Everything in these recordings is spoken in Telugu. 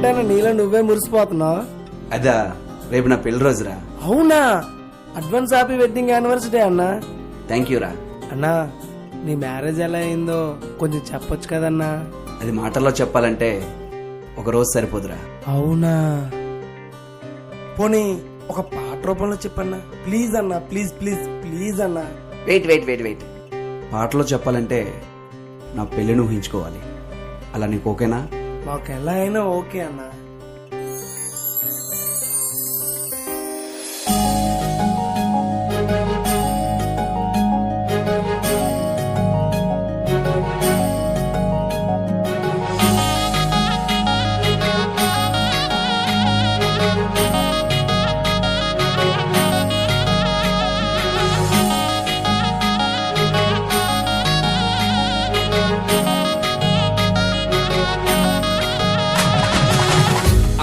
ఏంటన్నా నీలో నువ్వే మురిసిపోతున్నావు? అదా రేపు నా పెళ్లి రోజురా. అవునా? అడ్వాన్స్ హ్యాపీ వెడ్డింగ్ యానివర్సరీ అన్నా. థ్యాంక్ యూ రా. అన్నా నీ మ్యారేజ్ ఎలా అయిందో కొంచెం చెప్పొచ్చు కదన్నా. అది మాటల్లో చెప్పాలంటే ఒక రోజు సరిపోదురా. అవునా? పోనీ ఒక పాట రూపంలో చెప్పన్నా ప్లీజ్ అన్నా, ప్లీజ్ ప్లీజ్ ప్లీజ్ అన్నా. వెయిట్ పాటలో చెప్పాలంటే నా పెళ్లిని ఊహించుకోవాలి. అలా నీకు ఓకేనా? మాకు ఎలా అయినా ఓకే అన్నా.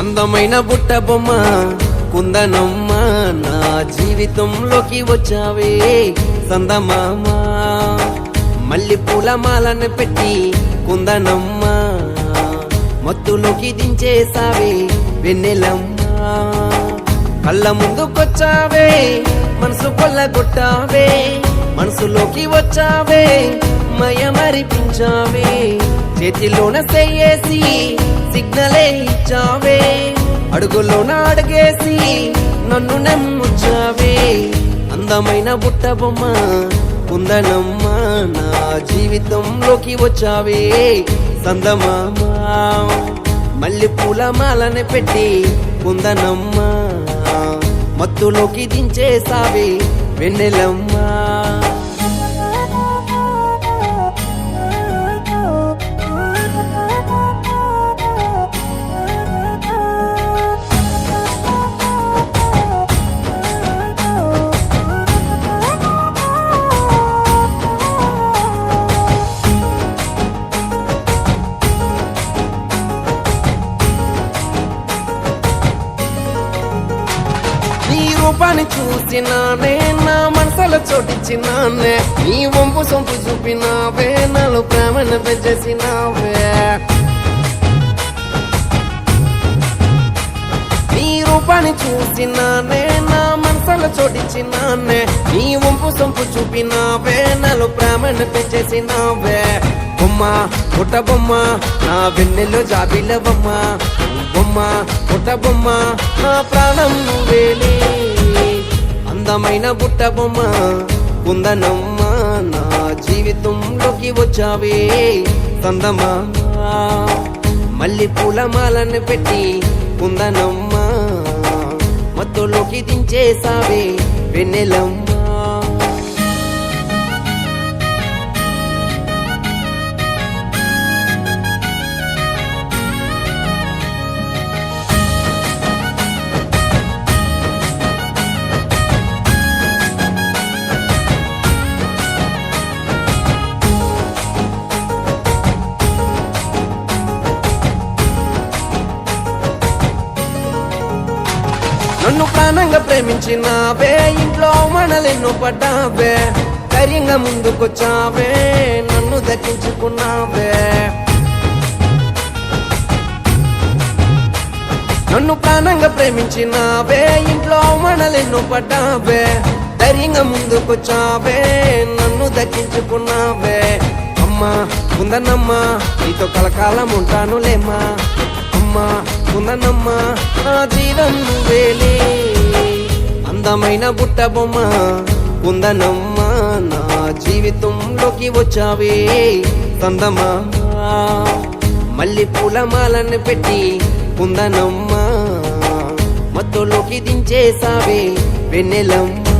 అందమైన బుట్ట బొమ్మ కుందనమ్మ, నా జీవితంలోకి వచ్చావే సందమామ. మల్లి పూల మాలను పెట్టి కుందనమ్మ, మత్తులోకి దించేసావే వెన్నెలమ్మ. కళ్ళ ముందుకొచ్చావే మనసు కొల్లగొట్టావే, మనసులోకి వచ్చావే మయమరిపించావే. చేతిలోన చెయ్యేసి సిగ్నలే ఇచ్చావే, అడుగులోన అడుగేసి నన్ను నమ్ముచ్చావే. అందమైన బుట్ట బొమ్మ కుందనమ్మ, నా జీవితంలోకి వచ్చావే సందమామ. మల్లి పూల మాలని పెట్టి కుందనమ్మ, మత్తులోకి దించేసావే వెన్నెలమ్మ. రూపాన్ని చూసినానే నా మనసులో చోటిచ్చినానే, నీ వంపు సొంపు చూపినావే నాలో ప్రేమను పెంచేసినావే. నీ రూపాన్ని చూసినానే నా మనసులో చోటిచ్చినానే, నీ వంపు సొంపు చూపినావే నాలో ప్రేమను పెంచేసినావే. బొమ్మ పుట్ట బొమ్మ నా వెన్నెలో జాబిల బొమ్మ, బొమ్మ పుట్ట బొమ్మ నా ప్రాణం నువ్వేలే. అందమైన బుట్ట బొమ్మ కుందనమ్మ, నా జీవితంలోకి వచ్చావే సందమామ. మల్లి పూల మాలను పెట్టి కుందనమ్మ, మత్తులోకి దించేసావే వెన్నెలమ్మ. నన్ను ప్రాణంగా ప్రేమించినావే, ఇంట్లో మనలెన్నో పడ్డావే, ధైర్యంగా ముందుకొచ్చావే నన్ను దక్కించుకున్నావే. నన్ను ప్రాణంగా ప్రేమించినావే, ఇంట్లో మనలెన్నో పడ్డావే, ధైర్యంగా ముందుకొచ్చావే నన్ను దక్కించుకున్నావే. అమ్మా కుందనమ్మ నీతో కలకాలం ఉంటానులేమ్మా, అమ్మా కుందనమ్మ నా జీవం నువ్వేలే. అందమైన బుట్ట బొమ్మ కుందనమ్మ, నా జీవితంలోకి వచ్చావే సందమామ. మల్లి పూల మాలను పెట్టి కుందనమ్మ, మత్తులోకి దించేసావే వెన్నెలమ్మ.